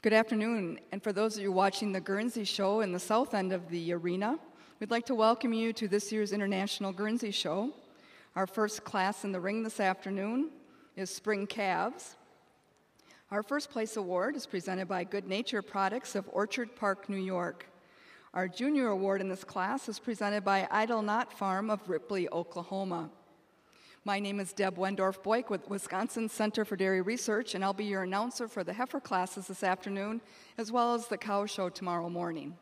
Good afternoon, and for those of you watching the Guernsey show in the south end of the arena, we'd like to welcome you to this year's International Guernsey Show. Our first class in the ring this afternoon is Spring Calves. Our first place award is presented by Good Nature Products of Orchard Park, New York. Our junior award in this class is presented by Idle Knot Farm of Ripley, Oklahoma. My name is Deb Wendorf-Boyk with Wisconsin Center for Dairy Research, and I'll be your announcer for the heifer classes this afternoon, as well as the cow show tomorrow morning.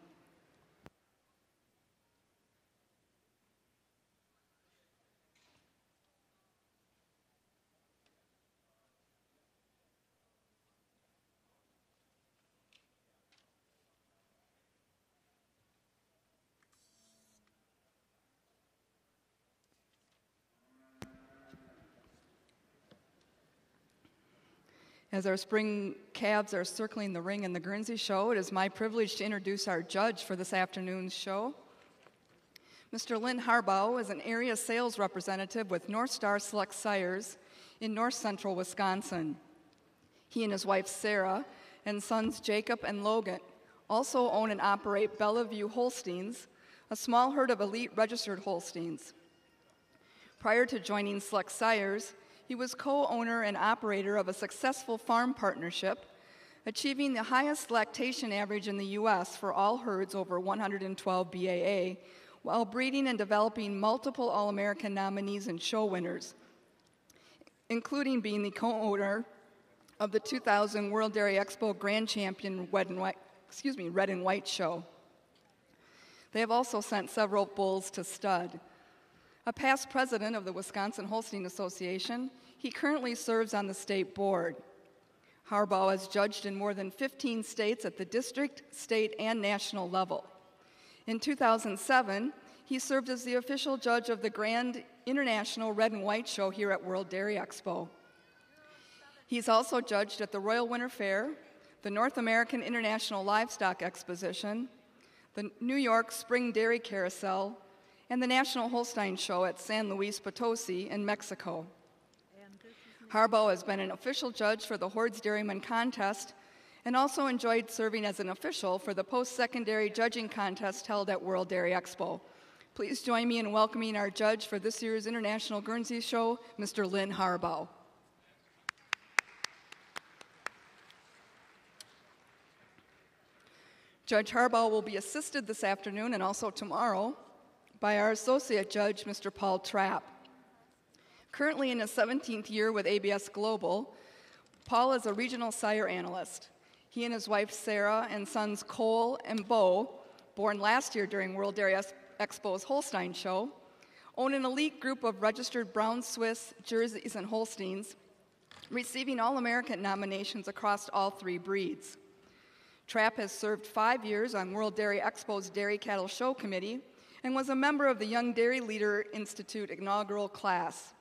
As our spring calves are circling the ring in the Guernsey show, it is my privilege to introduce our judge for this afternoon's show. Mr. Lynn Harbaugh is an area sales representative with North Star Select Sires in north central Wisconsin. He and his wife Sarah and sons Jacob and Logan also own and operate Bellevue Holsteins, a small herd of elite registered Holsteins. Prior to joining Select Sires, he was co-owner and operator of a successful farm partnership, achieving the highest lactation average in the U.S. for all herds over 112 BAA, while breeding and developing multiple All-American nominees and show winners, including being the co-owner of the 2000 World Dairy Expo Grand Champion Red and White show. They have also sent several bulls to stud. A past president of the Wisconsin Holstein Association, he currently serves on the state board. Harbaugh has judged in more than 15 states at the district, state, and national level. In 2007, he served as the official judge of the Grand International Red and White Show here at World Dairy Expo. He's also judged at the Royal Winter Fair, the North American International Livestock Exposition, the New York Spring Dairy Carousel, and the National Holstein Show at San Luis Potosi in Mexico. Harbaugh has been an official judge for the Hordes Dairyman Contest and also enjoyed serving as an official for the post-secondary judging contest held at World Dairy Expo. Please join me in welcoming our judge for this year's International Guernsey Show, Mr. Lynn Harbaugh. Judge Harbaugh will be assisted this afternoon and also tomorrow by our associate judge, Mr. Paul Trapp. Currently in his 17th year with ABS Global, Paul is a regional sire analyst. He and his wife Sarah and sons Cole and Bo, born last year during World Dairy Expo's Holstein Show, own an elite group of registered Brown Swiss, Jerseys, and Holsteins, receiving All-American nominations across all three breeds. Trapp has served 5 years on World Dairy Expo's Dairy Cattle Show Committee and was a member of the Young Dairy Leader Institute inaugural class.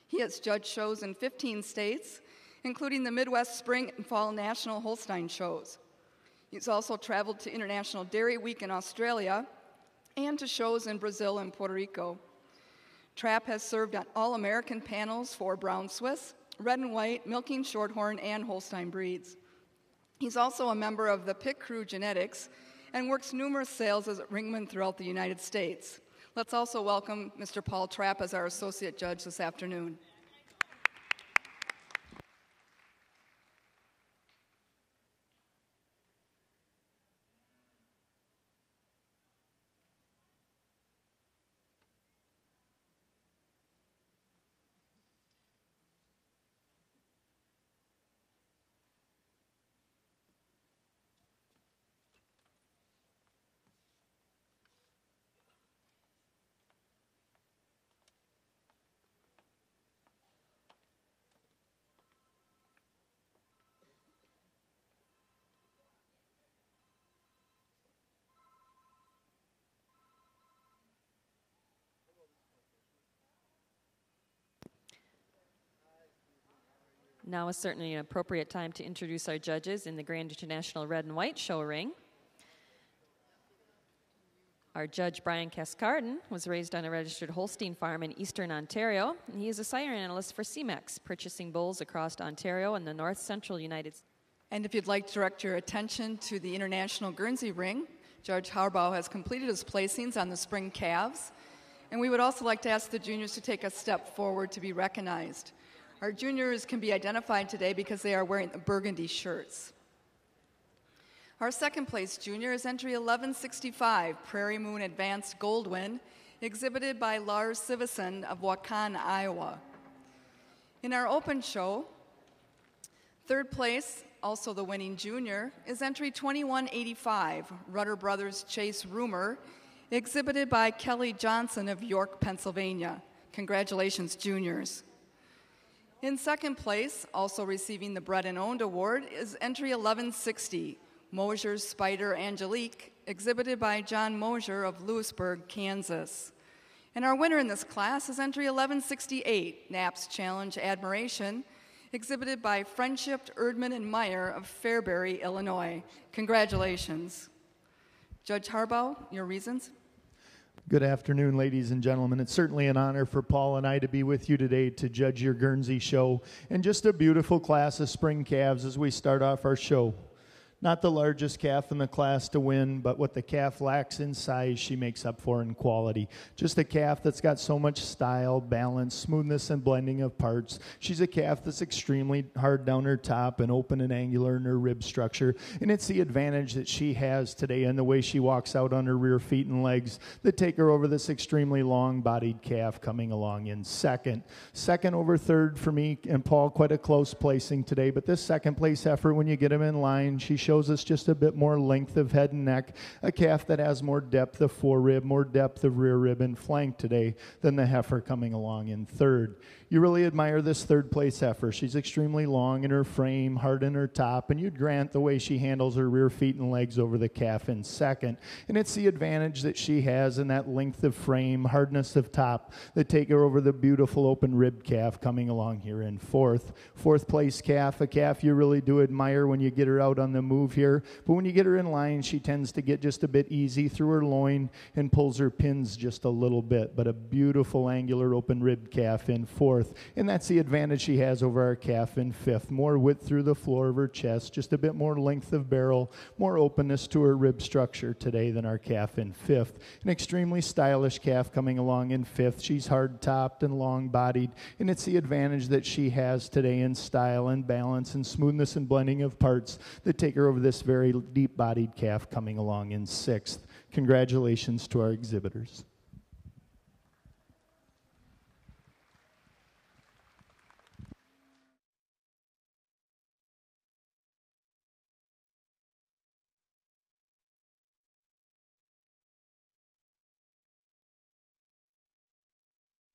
He has judged shows in 15 states, including the Midwest Spring and Fall National Holstein shows. He's also traveled to International Dairy Week in Australia and to shows in Brazil and Puerto Rico. Trapp has served on All-American panels for Brown Swiss, Red and White, Milking Shorthorn, and Holstein breeds. He's also a member of the Pit Crew Genetics and works numerous sales as a ringman throughout the United States. Let's also welcome Mr. Paul Trapp as our associate judge this afternoon. Now is certainly an appropriate time to introduce our judges in the Grand International Red and White Show ring. Our judge, Brian Cascardin, was raised on a registered Holstein farm in eastern Ontario, and he is a sire analyst for CMEX, purchasing bulls across Ontario and the north central United States. And if you'd like to direct your attention to the International Guernsey Ring, Judge Harbaugh has completed his placings on the spring calves. And we would also like to ask the juniors to take a step forward to be recognized. Our juniors can be identified today because they are wearing the burgundy shirts. Our second place junior is entry 1165, Prairie Moon Advanced Goldwyn, exhibited by Lars Sivison of Waukon, Iowa. In our open show, third place, also the winning junior, is entry 2185, Rudder Brothers Chase Rumor, exhibited by Kelly Johnson of York, Pennsylvania. Congratulations, juniors. In second place, also receiving the Bred and Owned Award, is entry 1160, Mosier's Spider Angelique, exhibited by John Mosier of Lewisburg, Kansas. And our winner in this class is entry 1168, Knapp's Challenge Admiration, exhibited by Friendship, Erdman, and Meyer of Fairbury, Illinois. Congratulations. Judge Harbaugh, your reasons? Good afternoon, ladies and gentlemen. It's certainly an honor for Paul and I to be with you today to judge your Guernsey show, and just a beautiful class of spring calves as we start off our show. Not the largest calf in the class to win, but what the calf lacks in size, she makes up for in quality. Just a calf that's got so much style, balance, smoothness, and blending of parts. She's a calf that's extremely hard down her top and open and angular in her rib structure. And it's the advantage that she has today in the way she walks out on her rear feet and legs that take her over this extremely long-bodied calf coming along in second. Second over third for me and Paul, quite a close placing today. But this second place heifer, when you get him in line, she shows us just a bit more length of head and neck, a calf that has more depth of forerib, more depth of rear rib and flank today than the heifer coming along in third. You really admire this third place heifer. She's extremely long in her frame, hard in her top, and you'd grant the way she handles her rear feet and legs over the calf in second. And it's the advantage that she has in that length of frame, hardness of top, that take her over the beautiful open rib calf coming along here in fourth. Fourth place calf, a calf you really do admire when you get her out on the move here. But when you get her in line, she tends to get just a bit easy through her loin and pulls her pins just a little bit. But a beautiful angular open rib calf in fourth. And that's the advantage she has over our calf in fifth. More width through the floor of her chest, just a bit more length of barrel, more openness to her rib structure today than our calf in fifth. An extremely stylish calf coming along in fifth. She's hard-topped and long-bodied, and it's the advantage that she has today in style and balance and smoothness and blending of parts that take her over this very deep-bodied calf coming along in sixth. Congratulations to our exhibitors.